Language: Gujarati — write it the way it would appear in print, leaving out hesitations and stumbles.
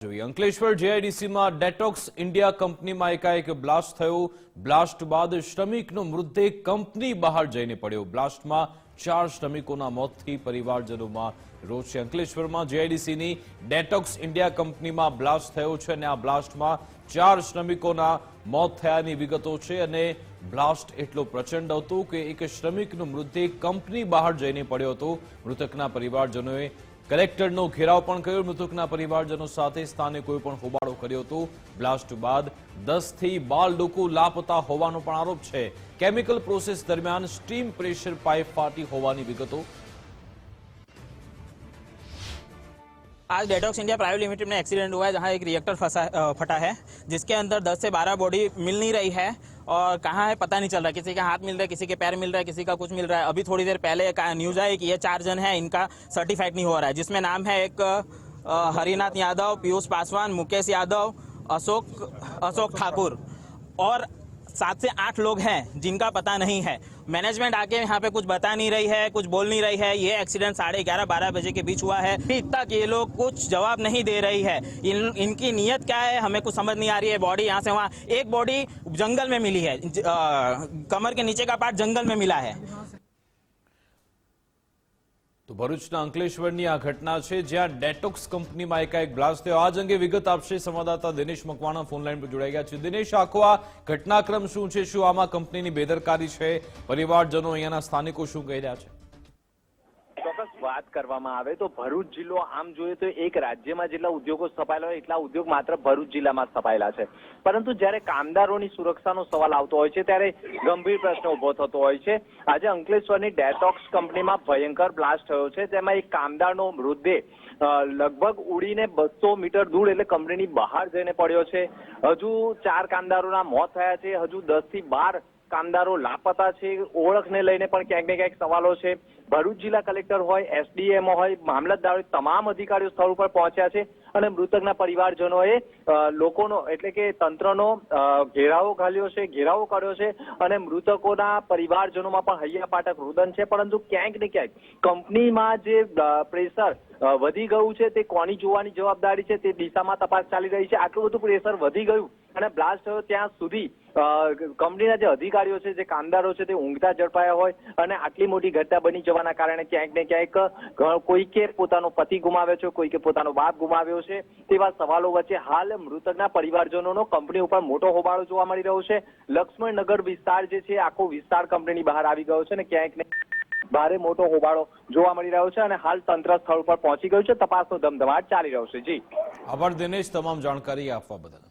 અંકલેશ્વર જેઆઈડીસીમાં ડેટોક્સ ઇન્ડિયા કંપનીમાં એકાએક બ્લાસ્ટ થયો। બ્લાસ્ટ બાદ શ્રમિકનો મૃતદેહ કંપની બહાર જઈને પડ્યો। બ્લાસ્ટમાં 4 શ્રમિકોના મોતથી પરિવારજનોમાં રોષ છે। અંકલેશ્વરમાં જેઆઈડીસીની ડેટોક્સ ઇન્ડિયા કંપનીમાં બ્લાસ્ટ થયો છે અને આ બ્લાસ્ટમાં 4 શ્રમિકોના મોત થયાની વિગતો છે અને બ્લાસ્ટ એટલો પ્રચંડ હતો કે એક શ્રમિકનો મૃતદેહ કંપની બહાર જઈને પડ્યો હતો। મૃતકના પરિવારજનોએ કલેક્ટરનો ઘેરાવ પણ કર્યો। મૃતકના પરિવારજનો સાથે સ્થાનિકોએ પણ હોબાળો કર્યો હતો। બ્લાસ્ટ બાદ 10 થી 12 લોકો લાપતા હોવાનો પણ આરોપ છે। કેમિકલ પ્રોસેસ દરમિયાન સ્ટીમ પ્રેશર પાઇપ फाटी હોવાની વિગતો। आज डेटॉक्स इंडिया प्राइवेट लिमिटेड में एक्सीडेंट हुआ है जहां एक रिएक्टर फटा है जिसके अंदर 10 से 12 बॉडी मिल नहीं रही है और कहाँ है पता नहीं चल रहा। किसी का हाथ मिल रहा है, किसी के पैर मिल रहा है, किसी का कुछ मिल रहा है। अभी थोड़ी देर पहले न्यूज़ आई कि ये 4 जन हैं, इनका सर्टिफाइड नहीं हो रहा है, जिसमें नाम है एक हरिनाथ यादव, पीयूष पासवान, मुकेश यादव, अशोक ठाकुर और 7 से 8 लोग हैं जिनका पता नहीं है। मैनेजमेंट आके यहाँ पे कुछ बता नहीं रही है, कुछ बोल नहीं रही है। ये एक्सीडेंट 11:30-12 बजे के बीच हुआ है। अभी तक ये लोग कुछ जवाब नहीं दे रही है। इनकी नीयत क्या है हमें कुछ समझ नहीं आ रही है। बॉडी यहाँ से वहाँ, एक बॉडी जंगल में मिली है, कमर के नीचे का पार्ट जंगल में मिला है। तो भरूचना अंकलेश्वरनी आ घटना है ज्यां डेटोक्स कंपनी में एकाएक ब्लास्ट थयो। आज अंगे विगत आपसे संवाददाता दिनेश मकवाणा फोनलाइन पर जोड़ाई गया है। दिनेश, आखो आ घटनाक्रम शुं छे? शुं आमां कंपनीनी बेदरकारी छे? परिवारजनो अहींयाना स्थानिको शुं कही रह्या छे? ચોક્કસ વાત કરવામાં આવે તો ભરૂચ જિલ્લો આમ જોઈએ તો એક રાજ્યમાં જેટલા ઉદ્યોગો સ્થપાયેલા હોય એટલા ઉદ્યોગ માત્ર ભરૂચ જિલ્લામાં સ્થપાયેલા છે, પરંતુ જ્યારે કામદારોની સુરક્ષાનો સવાલ આવતો હોય છે ત્યારે ગંભીર પ્રશ્ન ઉભો થતો હોય છે। આજે અંકલેશ્વરની ડેટોક્સ કંપનીમાં ભયંકર બ્લાસ્ટ થયો છે, તેમાં એક કામદારનો મૃતદેહ લગભગ ઉડીને 200 મીટર દૂર એટલે કંપનીની બહાર જઈને પડ્યો છે। હજુ 4 કામદારોના મોત થયા છે, હજુ 10 થી 12 કામદારો લાપતા છે। ઓળખને લઈને પણ ક્યાંક ને ક્યાંક સવાલો છે। ભરૂચ જિલ્લા કલેક્ટર હોય, એસડીએમ હોય, મામલતદાર હોય, તમામ અધિકારીઓ સ્થળ ઉપર પહોંચ્યા છે અને મૃતકના પરિવારજનોએ લોકોનો એટલે કે તંત્રનો ઘેરાવો કર્યો છે અને મૃતકોના પરિવારજનોમાં પણ હૈયા પાટક રુદન છે। પરંતુ ક્યાંક ને ક્યાંક કંપનીમાં જે પ્રેશર વધી ગયું છે તે કોની જોવાની જવાબદારી છે તે દિશામાં તપાસ ચાલી રહી છે। આટલું બધું પ્રેશર વધી ગયું અને બ્લાસ્ટ થયો ત્યાં સુધી કંપનીના જે અધિકારીઓ છે, જે કામદારો છે તે ઊંઘતા ઝડપાયા હોય અને આટલી મોટી ઘટના બની જવાના કારણે ક્યાંક ને ક્યાંક કોઈકે પોતાનો પતિ ગુમાવ્યો છે, કોઈકે પોતાનો બાપ ગુમાવ્યો છે, તેવા સવાલો વચ્ચે હાલ મૃતકના પરિવારજનોનો કંપની ઉપર મોટો હોબાળો જોવા મળી રહ્યો છે। લક્ષ્મણનગર વિસ્તાર જે છે આખો વિસ્તાર કંપનીની બહાર આવી ગયો છે અને ક્યાંક ને ભારે મોટો હોબાળો જોવા મળી રહ્યો છે અને હાલ તંત્ર સ્થળ પર પહોંચી ગયું છે। તપાસનો ધમધમાટ ચાલી રહ્યો છે। જી આભાર દિનેશ, તમામ જાણકારી આપવા બદલ।